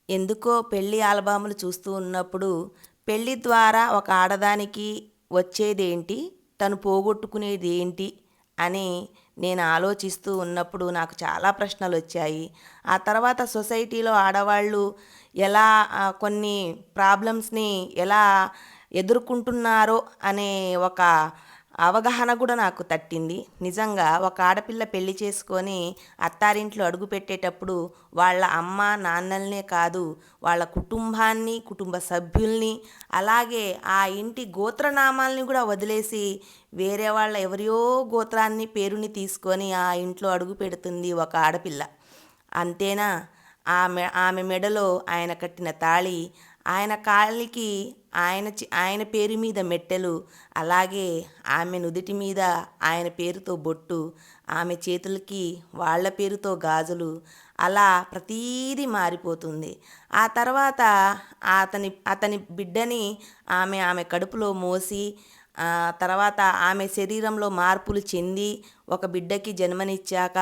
ఎందుకో పెళ్లి ఆల్బమ్‌లు చూస్తూ ఉన్నప్పుడు, పెళ్లి ద్వారా ఒక ఆడదానికి వచ్చేదేంటి? తను పోగొట్టుకునేదేంటి? అని నేను ఆలోచిస్తూ ఉన్నప్పుడు నాకు చాలా ప్రశ్నలొచ్చాయి. ఆ తర్వాత సొసైటీలో ఆడవాళ్ళు ఎలా కొన్ని ప్రాబ్లమ్స్‌ని ఎలా ఎదుర్కొంటున్నారో అనే ఒక అవగాహన కూడా నాకు తట్టింది. నిజంగా ఒక ఆడపిల్ల పెళ్లి చేసుకొని అత్తారింట్లో అడుగుపెట్టేటప్పుడు వాళ్ళ అమ్మ, నాన్నలనే కాదు, వాళ్ళ కుటుంబాన్ని, కుటుంబ సభ్యుల్ని, అలాగే ఆ ఇంటి గోత్రనామాల్ని కూడా వదిలేసి వేరే వాళ్ళ ఎవరియో గోత్రాన్ని, పేరుని తీసుకొని ఆ ఇంట్లో అడుగుపెడుతుంది ఒక ఆడపిల్ల. అంతేనా? ఆమె మెడలో ఆయన కట్టిన తాళి, ఆయన కాలికి ఆయన పేరు మీద మెట్టెలు, అలాగే ఆమె నుదిటి మీద ఆయన పేరుతో బొట్టు, ఆమె చేతులకి వాళ్ళ పేరుతో గాజులు, అలా ప్రతీదీ మారిపోతుంది. ఆ తర్వాత అతని బిడ్డని ఆమె కడుపులో మోసి, తర్వాత ఆమె శరీరంలో మార్పులు చెంది ఒక బిడ్డకి జన్మనిచ్చాక,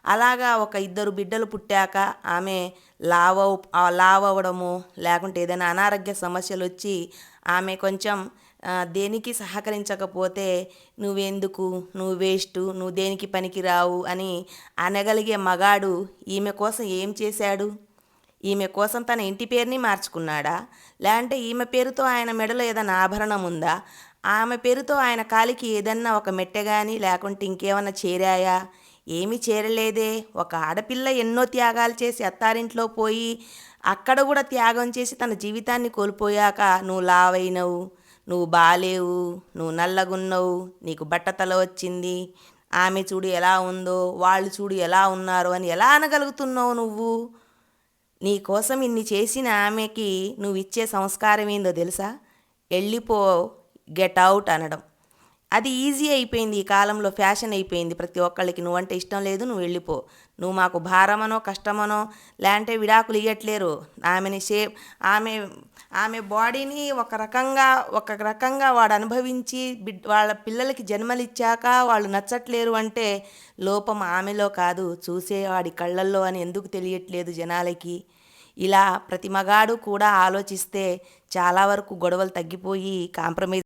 అలాగా ఒక ఇద్దరు బిడ్డలు పుట్టాక ఆమె లావ్ అవ్వడము, లేకుంటే ఏదైనా అనారోగ్య సమస్యలొచ్చి ఆమె కొంచెం దేనికి సహకరించకపోతే నువ్వెందుకు, నువ్వు వేస్టు, నువ్వు దేనికి పనికిరావు అని అనగలిగే మగాడు ఈమె కోసం ఏం చేశాడు? ఈమె కోసం తన ఇంటి పేరుని మార్చుకున్నాడా? లేదంటే ఈమె పేరుతో ఆయన మెడలో ఏదైనా ఆభరణం ఉందా? ఆమె పేరుతో ఆయన కాలికి ఏదన్నా ఒక మెట్టె గాని లేకుంటే ఇంకేమన్నా చేరాయా? ఏమీ చేరలేదే. ఒక ఆడపిల్ల ఎన్నో త్యాగాలు చేసి అత్తారింట్లో పోయి అక్కడ కూడా త్యాగం చేసి తన జీవితాన్ని కోల్పోయాక నువ్వు లావైనవు, నువ్వు బాలేవు, నువ్వు నల్లగున్నవు, నీకు బట్టతల వచ్చింది, ఆమె చూడు ఎలా ఉందో, వాళ్ళు చూడు ఎలా ఉన్నారు అని ఎలా అనగలుగుతున్నావు నువ్వు? నీ కోసం ఇన్ని చేసిన ఆమెకి నువ్విచ్చే సంస్కారం ఏందో తెలుసా? వెళ్ళిపో, గెట్ అవుట్ అనడం. అది ఈజీ అయిపోయింది. ఈ కాలంలో ఫ్యాషన్ అయిపోయింది ప్రతి ఒక్కళ్ళకి. నువ్వంటే ఇష్టం లేదు, నువ్వు వెళ్ళిపో. నువ్వు మాకు భారమనో, కష్టమనో, లేదంటే విడాకులు ఇయ్యట్లేరు. ఆమెని ఆమె ఆమె బాడీని ఒక రకంగా వాడు అనుభవించి వాళ్ళ పిల్లలకి జన్మలిచ్చాక వాళ్ళు నచ్చట్లేరు అంటే లోపం ఆమెలో కాదు, చూసేవాడి కళ్ళల్లో అని ఎందుకు తెలియట్లేదు జనాలకి? ఇలా ప్రతి మగాడు కూడా ఆలోచిస్తే చాలా వరకు గొడవలు తగ్గిపోయి కాంప్రమైజ్